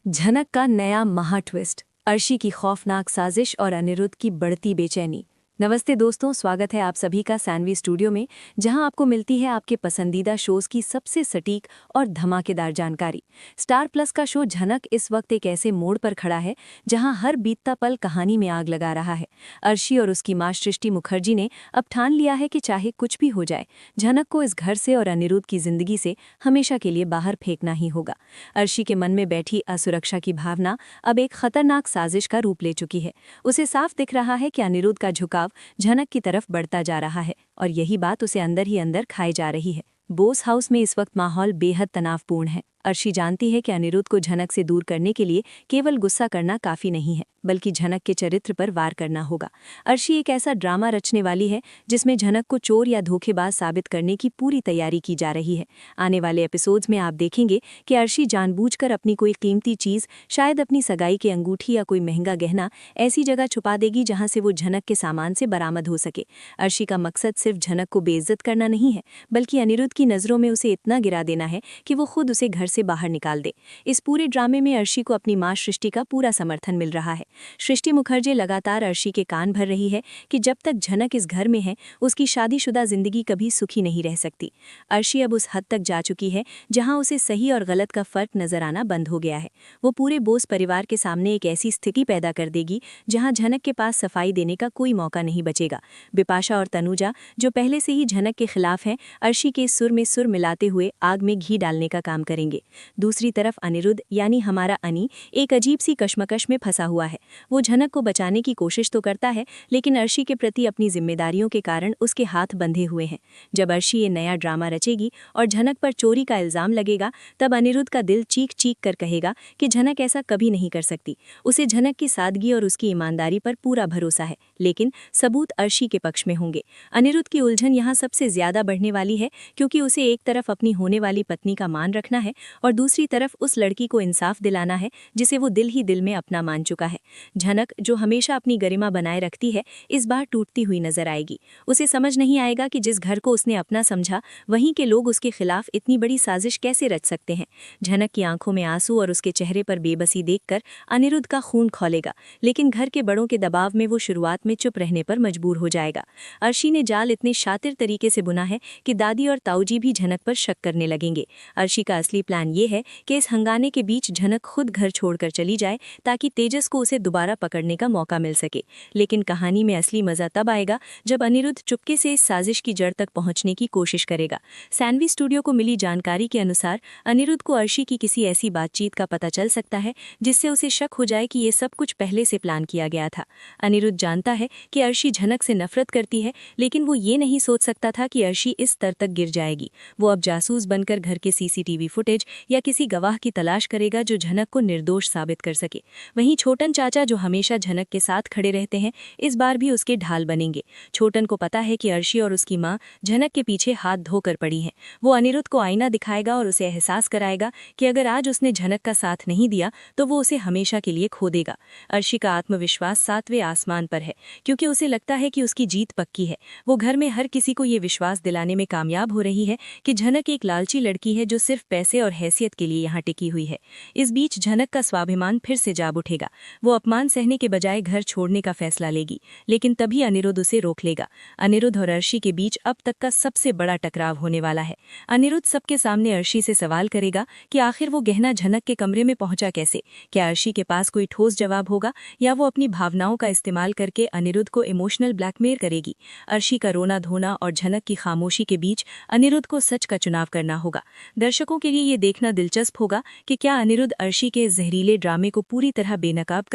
झनक का नया महा ट्विस्ट, अर्शी की खौफनाक साजिश और अनिरुद्ध की बढ़ती बेचैनी। नमस्ते दोस्तों, स्वागत है आप सभी का सानवी स्टूडियो में, जहां आपको मिलती है आपके पसंदीदा शोज़ की सबसे सटीक और धमाकेदार जानकारी। स्टार प्लस का शो झनक इस वक्त एक ऐसे मोड़ पर खड़ा है जहां हर बीतता पल कहानी में आग लगा रहा है। अर्शी और उसकी मां सृष्टि मुखर्जी ने अब ठान लिया है कि चाहे कुछ भी हो जाए, झनक को इस घर से और अनिरुद्ध की जिंदगी से हमेशा के लिए बाहर फेंकना ही होगा। अर्शी के मन में बैठी असुरक्षा की भावना अब एक खतरनाक साजिश का रूप ले चुकी है। उसे साफ दिख रहा है कि अनिरुद्ध का झुकाव झनक की तरफ बढ़ता जा रहा है और यही बात उसे अंदर ही अंदर खाई जा रही है। बोस हाउस में इस वक्त माहौल बेहद तनावपूर्ण है। अर्शी जानती है कि अनिरुद्ध को झनक से दूर करने के लिए केवल गुस्सा करना काफी नहीं है, बल्कि झनक के चरित्र पर वार करना होगा। अर्शी एक ऐसा ड्रामा रचने वाली है जिसमें झनक को चोर या धोखेबाज साबित करने की पूरी तैयारी की जा रही है। आने वाले एपिसोड्स में आप देखेंगे कि अर्शी जानबूझकर अपनी कोई कीमती चीज, शायद अपनी सगाई की अंगूठी या कोई महंगा गहना, ऐसी जगह छुपा देगी जहां से वो झनक के सामान से बरामद हो सके। अर्शी का मकसद सिर्फ झनक को बेइज्जत करना नहीं है, बल्कि अनिरुद्ध की नजरों में उसे इतना गिरा देना है कि वो खुद उसे घर से बाहर निकाल दे। इस पूरे ड्रामे में अर्शी को अपनी मां सृष्टि का पूरा समर्थन मिल रहा है। सृष्टि मुखर्जी लगातार अर्शी के कान भर रही है कि जब तक झनक इस घर में है, उसकी शादीशुदा जिंदगी कभी सुखी नहीं रह सकती। अर्शी अब उस हद तक जा चुकी है जहां उसे सही और गलत का फर्क नजर आना बंद हो गया है। वो पूरे बोस परिवार के सामने एक ऐसी स्थिति पैदा कर देगी जहां झनक के पास सफाई देने का कोई मौका नहीं बचेगा। बिपाशा और तनुजा, जो पहले से ही झनक के खिलाफ हैं, अर्शी के सुर में सुर मिलाते हुए आग में घी डालने का काम करेंगे। दूसरी तरफ अनिरुद्ध यानी हमारा अनी एक अजीब सी कश्मकश में फंसा हुआ है। वो झनक को बचाने की कोशिश तो करता है, लेकिन अर्शी के प्रति अपनी जिम्मेदारियों के कारण उसके हाथ बंधे हुए हैं। जब अर्शी ये नया ड्रामा रचेगी और झनक पर चोरी का इल्जाम लगेगा, तब अनिरुद्ध का दिल चीख चीख कर कहेगा कि झनक ऐसा कभी नहीं कर सकती। उसे झनक की सादगी और उसकी ईमानदारी पर पूरा भरोसा है, लेकिन सबूत अर्शी के पक्ष में होंगे। अनिरुद्ध की उलझन यहाँ सबसे ज्यादा बढ़ने वाली है, क्योंकि उसे एक तरफ अपनी होने वाली पत्नी का मान रखना है और दूसरी तरफ उस लड़की को इंसाफ दिलाना है जिसे वो दिल ही दिल में अपना मान चुका है। झनक, जो हमेशा अपनी गरिमा बनाए रखती है, इस बार टूटती हुई नजर आएगी। उसे समझ नहीं आएगा कि जिस घर को उसने अपना समझा, वहीं के लोग उसके खिलाफ इतनी बड़ी साजिश कैसे रच सकते हैं। झनक की आंखों में आंसू और उसके चेहरे पर बेबसी देखकर अनिरुद्ध का खून खौलेगा, लेकिन घर के बड़ों के दबाव में वो शुरुआत में चुप रहने पर मजबूर हो जाएगा। अर्शी ने जाल इतने शातिर तरीके से बुना है कि दादी और ताऊजी भी झनक पर शक करने लगेंगे। अर्शी का असली प्लान ये है कि इस हंगामे के बीच झनक खुद घर छोड़कर चली जाए, ताकि तेजस को उसे दोबारा पकड़ने का मौका मिल सके। लेकिन कहानी में असली मजा तब आएगा जब अनिरुद्ध चुपके से इस साजिश की जड़ तक पहुंचने की कोशिश करेगा। सानवी स्टूडियो को मिली जानकारी के अनुसार अनिरुद्ध को अर्शी की किसी ऐसी बातचीत का पता चल सकता है जिससे उसे शक हो जाए कि ये सब कुछ पहले से प्लान किया गया था। अनिरुद्ध जानता है कि अर्शी झनक से नफरत करती है, लेकिन वो ये नहीं सोच सकता था कि अर्शी इस स्तर तक गिर जाएगी। वो अब जासूस बनकर घर के सीसीटीवी फुटेज या किसी गवाह की तलाश करेगा जो झनक को निर्दोष साबित कर सके। वहीं छोटन चाचा, जो हमेशा झनक के साथ खड़े रहते हैं, इस बार भी उसके ढाल बनेंगे। छोटन को पता है कि अर्शी और उसकी मां झनक के पीछे हाथ धोकर पड़ी हैं। वो अनिरुद्ध को आईना दिखाएगा और उसे एहसास कराएगा कि अगर आज उसने झनक का साथ नहीं दिया तो वो उसे हमेशा के लिए खो देगा। अर्शी का आत्मविश्वास 7वें आसमान पर है, क्योंकि उसे लगता है कि उसकी जीत पक्की है। वो घर में हर किसी को ये विश्वास दिलाने में कामयाब हो रही है कि झनक एक लालची लड़की है जो सिर्फ पैसे और हैसियत के लिए यहाँ टिकी हुई है। इस बीच झनक का स्वाभिमान फिर से जाग उठेगा। वो अपमान सहने के बजाय घर छोड़ने का फैसला लेगी, लेकिन तभी अनिरुद्ध उसे रोक लेगा। अनिरुद्ध और अर्शी के बीच अब तक का सबसे बड़ा टकराव होने वाला है। अनिरुद्ध सबके सामने अर्शी से सवाल करेगा कि आखिर वो गहना झनक के कमरे में पहुंचा कैसे। क्या अर्शी के पास कोई ठोस जवाब होगा, या वो अपनी भावनाओं का इस्तेमाल करके अनिरुद्ध को इमोशनल ब्लैकमेल करेगी। अर्शी का रोना धोना और झनक की खामोशी के बीच अनिरुद्ध को सच का चुनाव करना होगा। दर्शकों के लिए ये देखना दिलचस्प होगा कि क्या अनिरुद्ध अर्शी के इस जहरीले ड्रामे को पूरी तरह बेनकाब